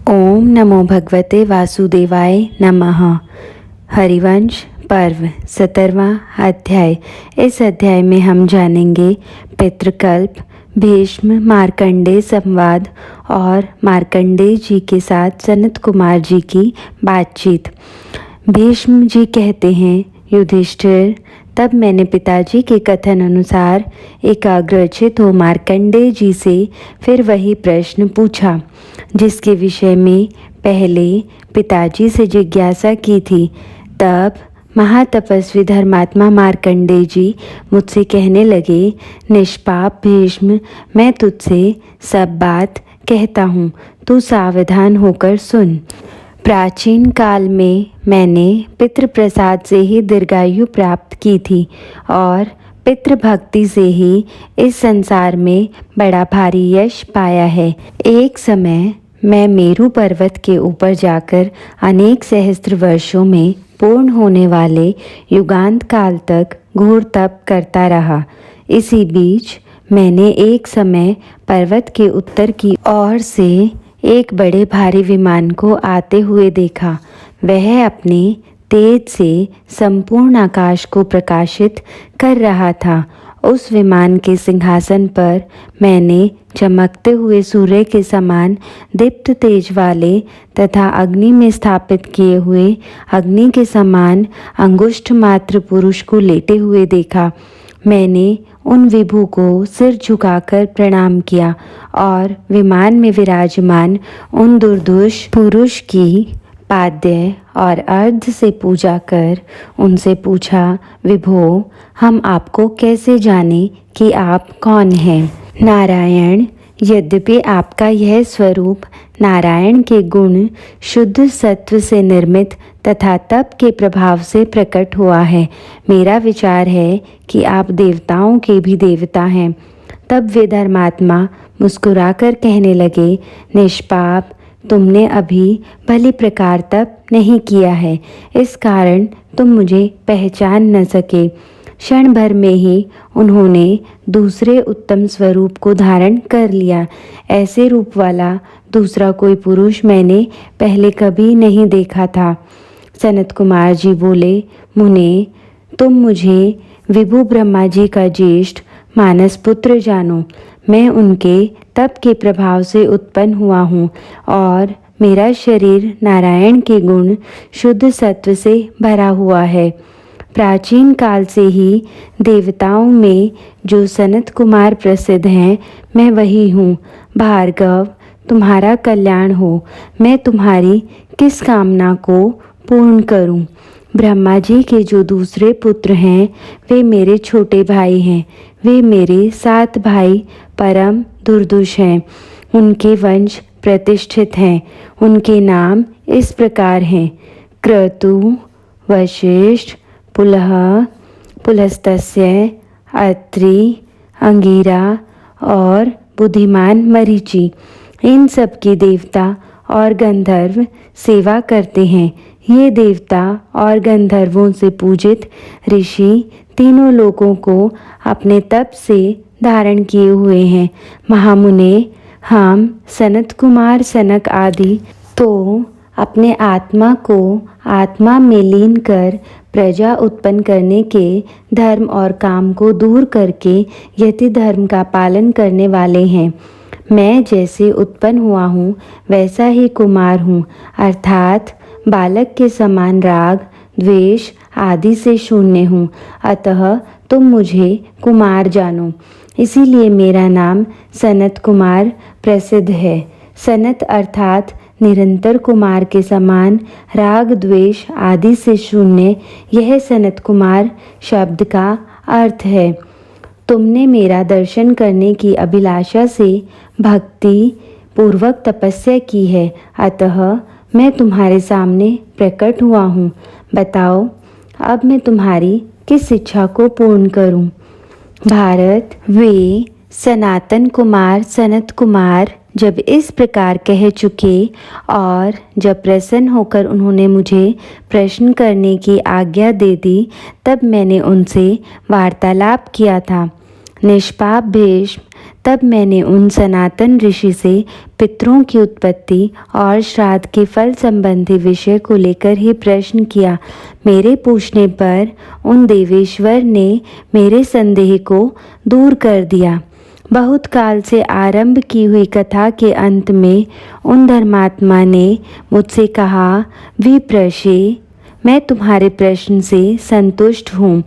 ओम नमो भगवते वासुदेवाय नमः। हरिवंश पर्व 17वां अध्याय। इस अध्याय में हम जानेंगे पितृकल्प, भीष्म मार्कंडेय संवाद और मार्कंडेय जी के साथ सनत कुमार जी की बातचीत। भीष्म जी कहते हैं, युधिष्ठिर, तब मैंने पिताजी के कथन अनुसार एकाग्रचित हो मार्कंडेय जी से फिर वही प्रश्न पूछा जिसके विषय में पहले पिताजी से जिज्ञासा की थी। तब महातपस्वी धर्मात्मा मार्कंडेय जी मुझसे कहने लगे, निष्पाप भीष्म, मैं तुझसे सब बात कहता हूँ, तू सावधान होकर सुन। प्राचीन काल में मैंने पितृप्रसाद से ही दीर्घायु प्राप्त की थी और पितृभक्ति से ही इस संसार में बड़ा भारी यश पाया है। एक समय मैं मेरु पर्वत के ऊपर जाकर अनेक सहस्त्र वर्षों में पूर्ण होने वाले युगांत काल तक घोर तप करता रहा। इसी बीच मैंने एक समय पर्वत के उत्तर की ओर से एक बड़े भारी विमान को आते हुए देखा। वह अपने तेज से संपूर्ण आकाश को प्रकाशित कर रहा था। उस विमान के सिंहासन पर मैंने चमकते हुए सूर्य के समान दीप्त तेज वाले तथा अग्नि में स्थापित किए हुए अग्नि के समान अंगुष्ठ मात्र पुरुष को लेटे हुए देखा। मैंने उन विभु को सिर झुकाकर प्रणाम किया और विमान में विराजमान उन दुर्दुष पुरुष की पाद्य और अर्ध से पूजा कर उनसे पूछा, विभो, हम आपको कैसे जाने कि आप कौन हैं? नारायण, यद्यपि आपका यह स्वरूप नारायण के गुण शुद्ध सत्व से निर्मित तथा तप के प्रभाव से प्रकट हुआ है, मेरा विचार है कि आप देवताओं के भी देवता हैं। तब वे धर्मात्मा मुस्कुराकर कहने लगे, निष्पाप, तुमने अभी भली प्रकार तप नहीं किया है, इस कारण तुम मुझे पहचान न सके। क्षण भर में ही उन्होंने दूसरे उत्तम स्वरूप को धारण कर लिया। ऐसे रूप वाला दूसरा कोई पुरुष मैंने पहले कभी नहीं देखा था। सनत कुमार जी बोले, मुने, तुम मुझे विभु ब्रह्मा जी का ज्येष्ठ मानस पुत्र जानो। मैं उनके तप के प्रभाव से उत्पन्न हुआ हूँ और मेरा शरीर नारायण के गुण शुद्ध सत्व से भरा हुआ है। प्राचीन काल से ही देवताओं में जो सनत कुमार प्रसिद्ध हैं, मैं वही हूँ। भार्गव, तुम्हारा कल्याण हो। मैं तुम्हारी किस कामना को पूर्ण करूँ? ब्रह्मा जी के जो दूसरे पुत्र हैं वे मेरे छोटे भाई हैं। वे मेरे 7 भाई परम दुर्दुष हैं। उनके वंश प्रतिष्ठित हैं। उनके नाम इस प्रकार हैं, क्रतु, वशिष्ठ, पुलह, पुलस्तस्य, अत्रि, अंगिरा और बुद्धिमान मरीचि। इन सब के देवता और गंधर्व सेवा करते हैं। ये देवता और गंधर्वों से पूजित ऋषि तीनों लोगों को अपने तप से धारण किए हुए हैं। महामुने, हम सनत कुमार सनक आदि तो अपने आत्मा को आत्मा में लीन कर प्रजा उत्पन्न करने के धर्म और काम को दूर करके यति धर्म का पालन करने वाले हैं। मैं जैसे उत्पन्न हुआ हूँ वैसा ही कुमार हूँ, अर्थात बालक के समान राग, द्वेष आदि से शून्य हूँ। अतः तुम मुझे कुमार जानो। इसीलिए मेरा नाम सनत कुमार प्रसिद्ध है। सनत अर्थात निरंतर कुमार के समान राग द्वेष आदि से शून्य, यह सनत कुमार शब्द का अर्थ है। तुमने मेरा दर्शन करने की अभिलाषा से भक्ति पूर्वक तपस्या की है, अतः मैं तुम्हारे सामने प्रकट हुआ हूँ। बताओ, अब मैं तुम्हारी किस इच्छा को पूर्ण करूँ? भारत, वे सनातन कुमार सनत कुमार जब इस प्रकार कह चुके और जब प्रसन्न होकर उन्होंने मुझे प्रश्न करने की आज्ञा दे दी, तब मैंने उनसे वार्तालाप किया था। निष्पाप भीष्म, तब मैंने उन सनातन ऋषि से पितरों की उत्पत्ति और श्राद्ध के फल संबंधी विषय को लेकर ही प्रश्न किया। मेरे पूछने पर उन देवेश्वर ने मेरे संदेह को दूर कर दिया। बहुत काल से आरंभ की हुई कथा के अंत में उन धर्मात्मा ने मुझसे कहा, विप्रशे, मैं तुम्हारे प्रश्न से संतुष्ट हूँ।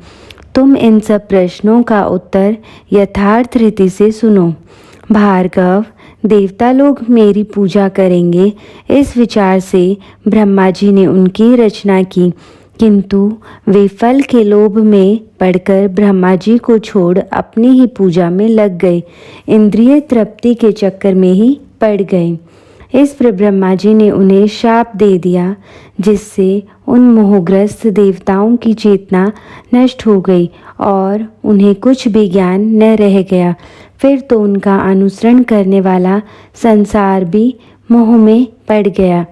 तुम इन सब प्रश्नों का उत्तर यथार्थ रीति से सुनो। भार्गव, देवता लोग मेरी पूजा करेंगे, इस विचार से ब्रह्मा जी ने उनकी रचना की, किंतु वे फल के लोभ में पड़कर ब्रह्मा जी को छोड़ अपनी ही पूजा में लग गए, इंद्रिय तृप्ति के चक्कर में ही पड़ गए। इस पर ब्रह्मा जी ने उन्हें शाप दे दिया, जिससे उन मोहग्रस्त देवताओं की चेतना नष्ट हो गई और उन्हें कुछ भी ज्ञान न रह गया। फिर तो उनका अनुसरण करने वाला संसार भी मोह में पड़ गया।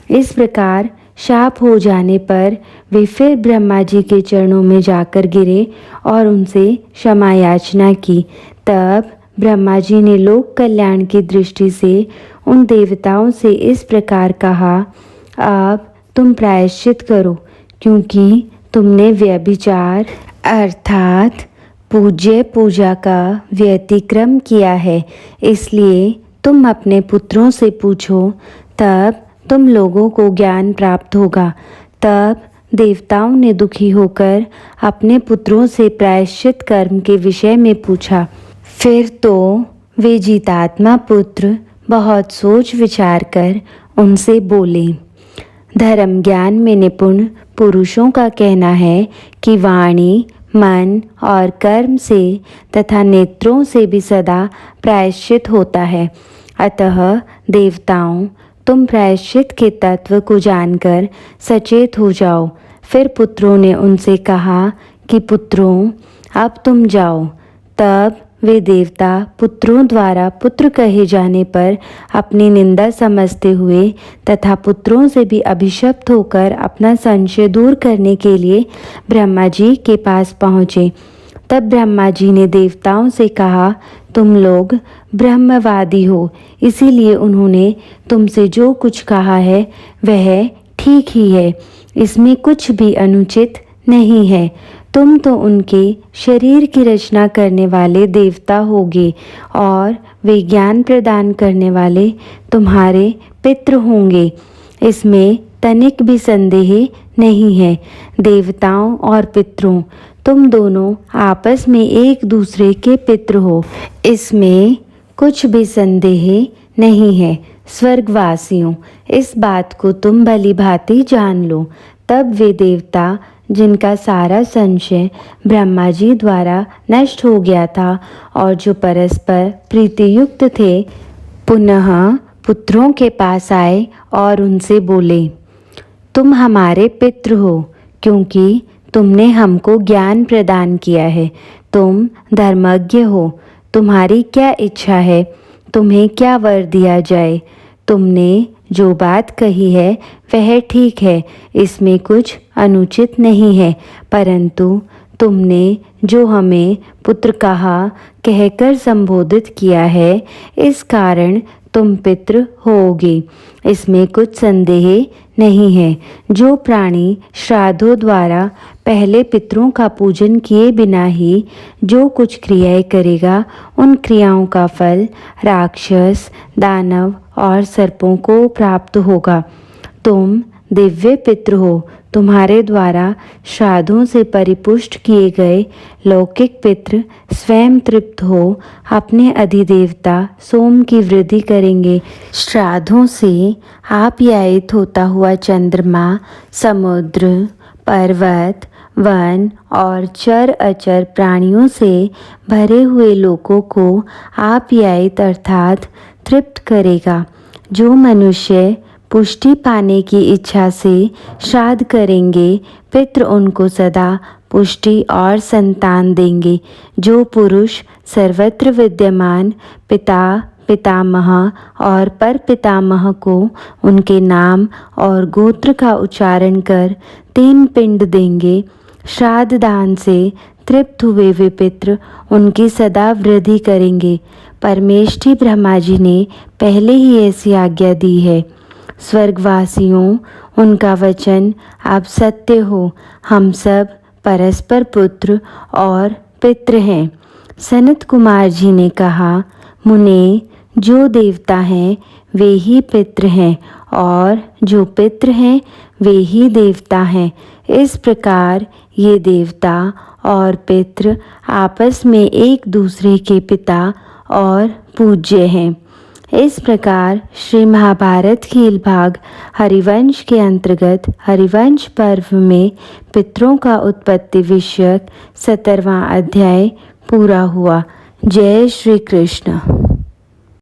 इस प्रकार शाप हो जाने पर वे फिर ब्रह्मा जी के चरणों में जाकर गिरे और उनसे क्षमा याचना की। तब ब्रह्मा जी ने लोक कल्याण की दृष्टि से उन देवताओं से इस प्रकार कहा, अब तुम प्रायश्चित करो, क्योंकि तुमने व्यभिचार अर्थात पूज्य पूजा का व्यतिक्रम किया है। इसलिए तुम अपने पुत्रों से पूछो, तब तुम लोगों को ज्ञान प्राप्त होगा। तब देवताओं ने दुखी होकर अपने पुत्रों से प्रायश्चित कर्म के विषय में पूछा। फिर तो वे जितात्मा पुत्र बहुत सोच विचार कर उनसे बोले, धर्म ज्ञान में निपुण पुरुषों का कहना है कि वाणी, मन और कर्म से तथा नेत्रों से भी सदा प्रायश्चित होता है। अतः देवताओं, तुम प्रायश्चित के तत्व को जानकर सचेत हो जाओ। फिर पुत्रों ने उनसे कहा कि पुत्रों, अब तुम जाओ। तब वे देवता पुत्रों द्वारा पुत्र कहे जाने पर अपनी निंदा समझते हुए तथा पुत्रों से भी अभिशप्त होकर अपना संशय दूर करने के लिए ब्रह्मा जी के पास पहुँचे। तब ब्रह्मा जी ने देवताओं से कहा, तुम लोग ब्रह्मवादी हो, इसीलिए उन्होंने तुमसे जो कुछ कहा है वह ठीक ही है, इसमें कुछ भी अनुचित नहीं है। तुम तो उनके शरीर की रचना करने वाले देवता होगे और वे ज्ञान प्रदान करने वाले तुम्हारे पितृ होंगे, इसमें तनिक भी संदेह नहीं है। देवताओं और पितरों, तुम दोनों आपस में एक दूसरे के पितृ हो, इसमें कुछ भी संदेह नहीं है। स्वर्गवासियों, इस बात को तुम भली भांति जान लो। तब वे देवता, जिनका सारा संशय ब्रह्मा जी द्वारा नष्ट हो गया था और जो परस्पर प्रीतियुक्त थे, पुनः पुत्रों के पास आए और उनसे बोले, तुम हमारे पितृ हो, क्योंकि तुमने हमको ज्ञान प्रदान किया है। तुम धर्मज्ञ हो, तुम्हारी क्या इच्छा है, तुम्हें क्या वर दिया जाए। तुमने जो बात कही है वह ठीक है, इसमें कुछ अनुचित नहीं है, परंतु तुमने जो हमें पुत्र कहा कहकर संबोधित किया है, इस कारण तुम पितृ होगे, इसमें कुछ संदेह नहीं है। जो प्राणी श्राद्धों द्वारा पहले पितरों का पूजन किए बिना ही जो कुछ क्रियाएं करेगा, उन क्रियाओं का फल राक्षस, दानव और सर्पों को प्राप्त होगा। तुम दिव्य पितृ हो, तुम्हारे द्वारा श्राद्धों से परिपुष्ट किए गए लौकिक पितृ स्वयं तृप्त हो अपने अधिदेवता सोम की वृद्धि करेंगे। श्राद्धों से आप्यायित होता हुआ चंद्रमा, समुद्र, पर्वत, वन और चर अचर प्राणियों से भरे हुए लोगों को आप्यायित अर्थात तृप्त करेगा। जो मनुष्य पुष्टि पाने की इच्छा से श्राद्ध करेंगे, पितृ उनको सदा पुष्टि और संतान देंगे। जो पुरुष सर्वत्र विद्यमान पिता, पितामह और पर पितामह को उनके नाम और गोत्र का उच्चारण कर 3 पिंड देंगे, श्राद्ध दान से तृप्त हुए वे पितृ उनकी सदा वृद्धि करेंगे। परमेष्ठी ब्रह्मा जी ने पहले ही ऐसी आज्ञा दी है। स्वर्गवासियों, उनका वचन अब सत्य हो। हम सब परस्पर पुत्र और पितृ हैं। सनत कुमार जी ने कहा, मुने, जो देवता हैं वे ही पितृ हैं और जो पितृ हैं वे ही देवता हैं। इस प्रकार ये देवता और पितृ आपस में एक दूसरे के पिता और पूज्य हैं। इस प्रकार श्री महाभारत खेल भाग हरिवंश के अंतर्गत हरिवंश पर्व में पितरों का उत्पत्ति विषयक 17वां अध्याय पूरा हुआ। जय श्री कृष्ण।